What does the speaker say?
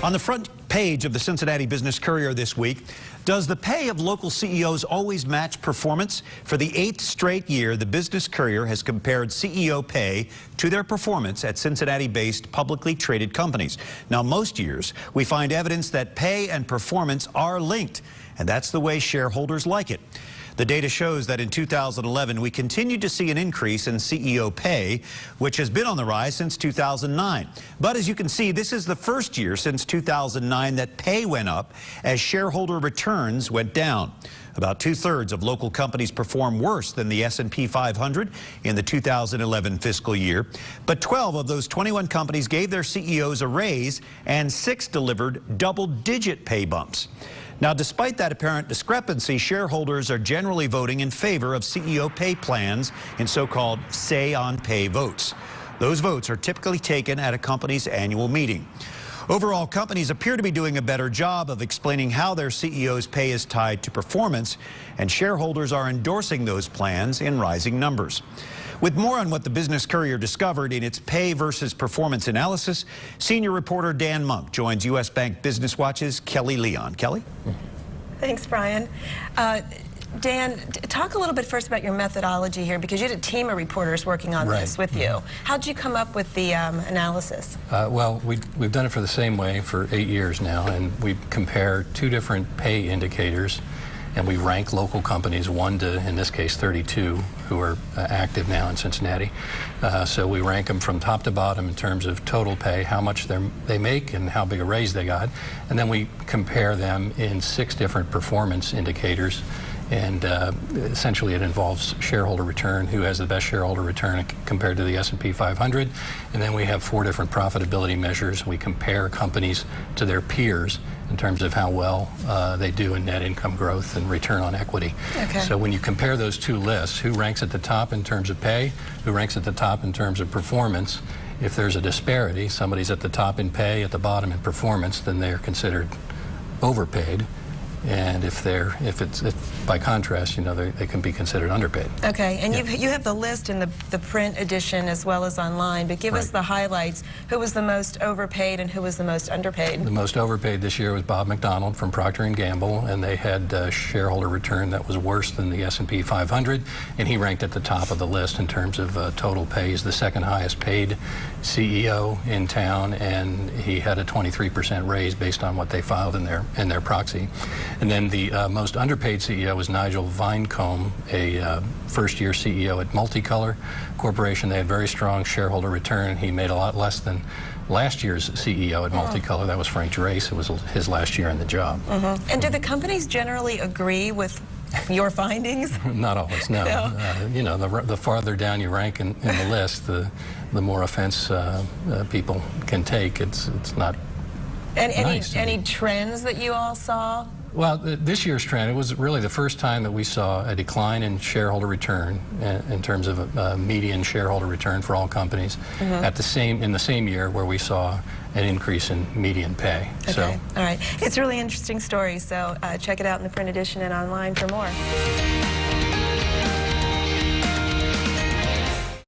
On the front page of the Cincinnati Business Courier this week, does the pay of local CEOs always match performance? For the 8th straight year, the Business Courier has compared CEO pay to their performance at Cincinnati-based publicly traded companies. Now, most years, we find evidence that pay and performance are linked, and that's the way shareholders like it. The data shows that in 2011, we continued to see an increase in CEO pay, which has been on the rise since 2009. But as you can see, this is the first year since 2009 that pay went up as shareholder returns went down. About 2/3 of local companies perform worse than the S&P 500 in the 2011 fiscal year. But 12 of those 21 companies gave their CEOs a raise, and 6 delivered double-digit pay bumps. Now, despite that apparent discrepancy, shareholders are generally voting in favor of CEO pay plans in so-called say-on-pay votes. Those votes are typically taken at a company's annual meeting. Overall, companies appear to be doing a better job of explaining how their CEO's pay is tied to performance, and shareholders are endorsing those plans in rising numbers. With more on what the Business Courier discovered in its pay versus performance analysis, senior reporter Dan Monk joins U.S. Bank Business Watch's Kelly Leon. Kelly? Thanks, Brian. Dan, talk a little bit first about your methodology here, because you had a team of reporters working on this with you. How did you come up with the analysis? Well, we've done it for the same way for 8 years now, and we compare 2 different pay indicators, and we rank local companies 1 to, in this case, 32 who are active now in Cincinnati. So we rank them from top to bottom in terms of total pay, how much they make and how big a raise they got. And then we compare them in 6 different performance indicators. And essentially it involves shareholder return, who has the best shareholder return compared to the S&P 500. And then we have 4 different profitability measures. We compare companies to their peers in terms of how well they do in net income growth and return on equity. Okay. So when you compare those 2 lists, who ranks at the top in terms of pay, who ranks at the top in terms of performance, if there's a disparity, somebody's at the top in pay, at the bottom in performance, then they're considered overpaid. And if by contrast, you know, they can be considered underpaid. Okay, and you have the list in the print edition as well as online, but give us the highlights. Who was the most overpaid and who was the most underpaid? The most overpaid this year was Bob McDonald from Procter & Gamble, and they had a shareholder return that was worse than the S&P 500, and he ranked at the top of the list in terms of total pay. He's the 2nd highest paid CEO in town, and he had a 23% raise based on what they filed in their proxy. And then the most underpaid CEO was Nigel Vincombe, a first-year CEO at Multicolor Corporation. They had very strong shareholder return. He made a lot less than last year's CEO at Multicolor. That was Frank Gerace. It was his last year in the job. And do the companies generally agree with your findings? Not always, no. You know, the farther down you rank in the list, the more offense people can take. It's not nice. Any trends that you all saw? Well, this year's trend, it was really the first time that we saw a decline in shareholder return in terms of median shareholder return for all companies in the same year where we saw an increase in median pay. Okay. So, all right. It's a really interesting story, so check it out in the print edition and online for more.